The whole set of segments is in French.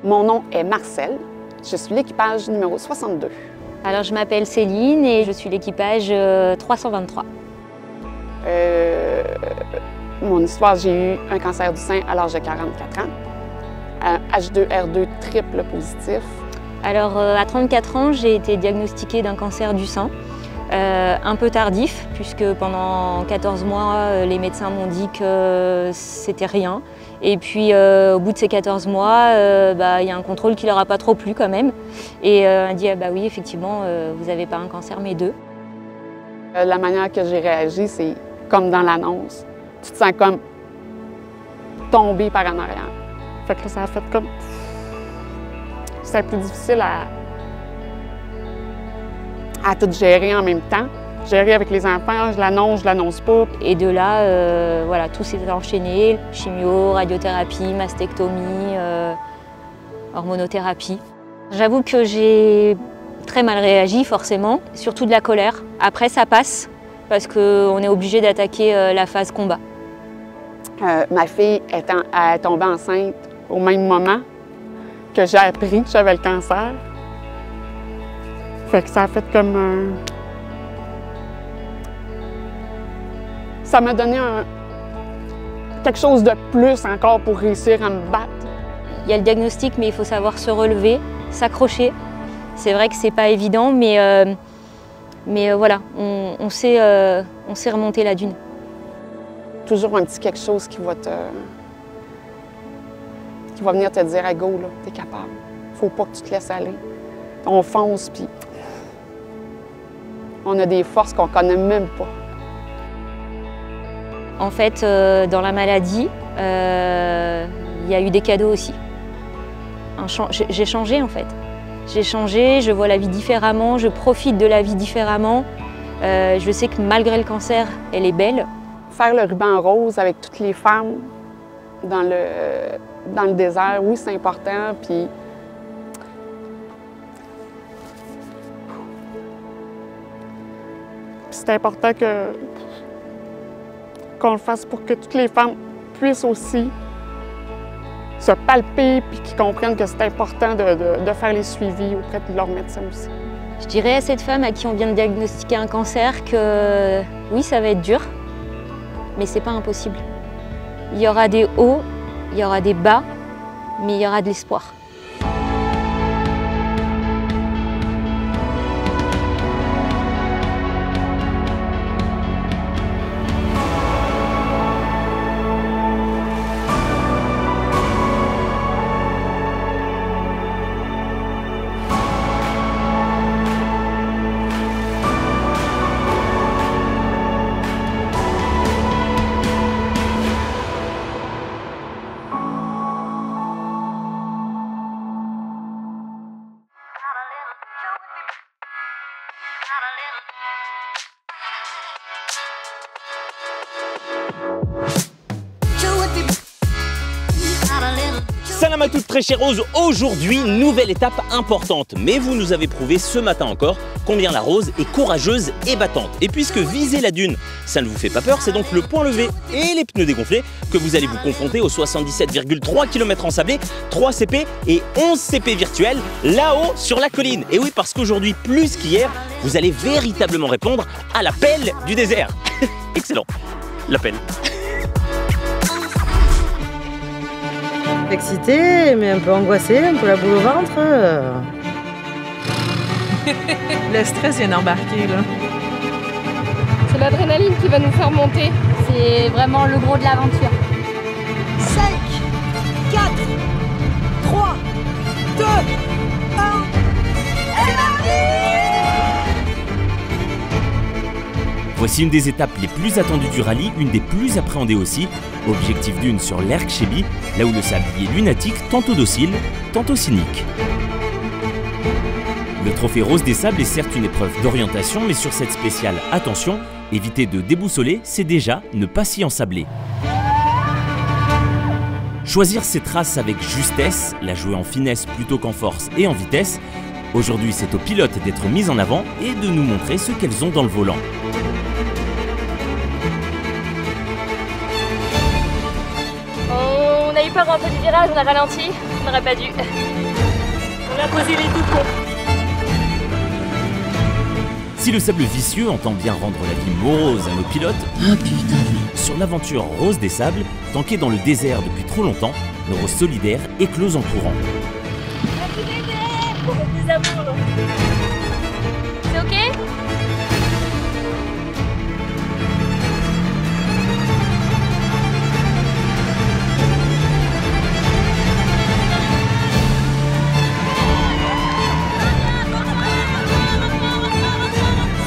Mon nom est Marcel. Je suis l'équipage numéro 62. Alors, je m'appelle Céline et je suis l'équipage 323. Mon histoire, j'ai eu un cancer du sein à l'âge de 44 ans. H2R2 triple positif. Alors, à 34 ans, j'ai été diagnostiquée d'un cancer du sein. Un peu tardif, puisque pendant 14 mois, les médecins m'ont dit que c'était rien. Et puis, au bout de ces 14 mois, y a un contrôle qui leur a pas trop plu quand même. Et on dit, bah oui, effectivement, vous n'avez pas un cancer, mais deux. La manière que j'ai réagi, c'est comme dans l'annonce. Tu te sens comme tombé par en arrière. Fait que là, ça a fait comme... C'était plus difficile à tout gérer en même temps. Gérer avec les enfants, je l'annonce pas. Et de là, voilà, tout s'est enchaîné. Chimio, radiothérapie, mastectomie, hormonothérapie. J'avoue que j'ai très mal réagi, forcément, surtout de la colère. Après, ça passe, parce qu'on est obligé d'attaquer la phase combat. Ma fille est tombée enceinte au même moment que j'ai appris que j'avais le cancer. Fait que ça a fait comme un... Ça m'a donné quelque chose de plus encore pour réussir à me battre. Il y a le diagnostic, mais il faut savoir se relever, s'accrocher. C'est vrai que c'est pas évident, mais voilà, on sait remonter la dune. Toujours un petit quelque chose qui va venir te dire « Go, là, t'es capable. Faut pas que tu te laisses aller. » On fonce, puis on a des forces qu'on connaît même pas. En fait, dans la maladie, il y a eu des cadeaux aussi. J'ai changé, en fait. J'ai changé, je vois la vie différemment, je profite de la vie différemment. Je sais que malgré le cancer, elle est belle. Faire le ruban rose avec toutes les femmes dans le désert, oui, c'est important. Puis c'est important qu'on le fasse pour que toutes les femmes puissent aussi se palper puis qu'ils comprennent que c'est important de faire les suivis auprès de leur médecin aussi. Je dirais à cette femme à qui on vient de diagnostiquer un cancer que oui, ça va être dur, mais c'est pas impossible. Il y aura des hauts, il y aura des bas, mais il y aura de l'espoir. Salam à toutes très chères roses, aujourd'hui nouvelle étape importante, mais vous nous avez prouvé ce matin encore combien la rose est courageuse et battante. Et puisque viser la dune, ça ne vous fait pas peur, c'est donc le point levé et les pneus dégonflés que vous allez vous confronter aux 77,3 km ensablés, 3 CP et 11 CP virtuels là-haut sur la colline. Et oui, parce qu'aujourd'hui, plus qu'hier, vous allez véritablement répondre à l'appel du désert. Excellent, l'appel. Excitée, mais un peu angoissée, un peu la boule au ventre. Le stress vient d'embarquer, là. C'est l'adrénaline qui va nous faire monter. C'est vraiment le gros de l'aventure. 5, 4, 3, 2, 1. C'est parti! Voici une des étapes les plus attendues du rallye, une des plus appréhendées aussi. Objectif dune sur l'Erg Chéby, là où le sablier lunatique, tantôt docile, tantôt cynique. Le trophée Rose des Sables est certes une épreuve d'orientation, mais sur cette spéciale, attention, éviter de déboussoler, c'est déjà ne pas s'y ensabler. Choisir ses traces avec justesse, la jouer en finesse plutôt qu'en force et en vitesse. Aujourd'hui, c'est aux pilotes d'être mis en avant et de nous montrer ce qu'elles ont dans le volant. On a eu peur un peu du virage, on a ralenti, on n'aurait pas dû. On a posé les deux ponts. Si le sable vicieux entend bien rendre la vie morose à nos pilotes, sur l'aventure Rose des Sables, tankée dans le désert depuis trop longtemps, nos roses solidaires éclosent en courant. Des amours. C'est ok?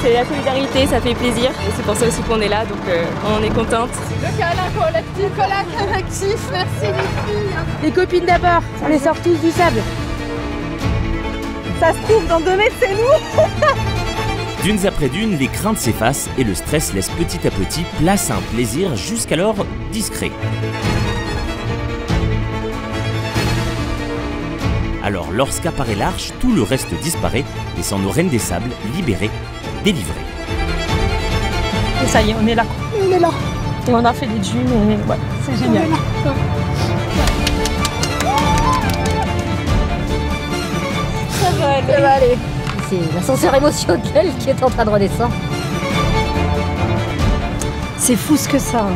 C'est la solidarité, ça fait plaisir. Et c'est pour ça aussi qu'on est là, donc on est contente. Le câlin collectif, merci les filles. Les copines d'abord, on les sort tous du sable. Ça se trouve, dans 2 mètres, c'est nous. Dunes après dunes, les craintes s'effacent et le stress laisse petit à petit place à un plaisir jusqu'alors discret. Alors lorsqu'apparaît l'arche, tout le reste disparaît, laissant nos reines des sables libérées, délivrées. Et ça y est, on est là. On est là. Et on a fait des dunes, et ouais, c'est génial. Ça va aller. C'est l'ascenseur émotionnel qui est en train de redescendre. C'est fou ce que ça.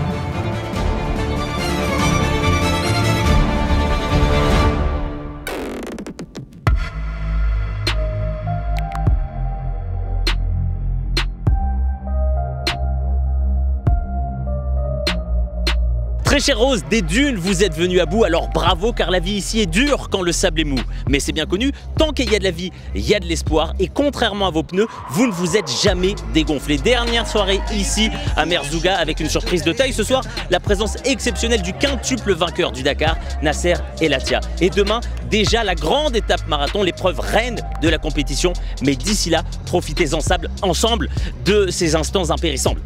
Très chère Rose, des dunes, vous êtes venue à bout, alors bravo car la vie ici est dure quand le sable est mou. Mais c'est bien connu, tant qu'il y a de la vie, il y a de l'espoir et contrairement à vos pneus, vous ne vous êtes jamais dégonflé. Dernière soirée ici à Merzouga avec une surprise de taille. Ce soir, la présence exceptionnelle du quintuple vainqueur du Dakar, Nasser El-Attiyah. Et demain, déjà la grande étape marathon, l'épreuve reine de la compétition. Mais d'ici là, profitez ensemble de ces instants impérissables.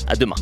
À demain.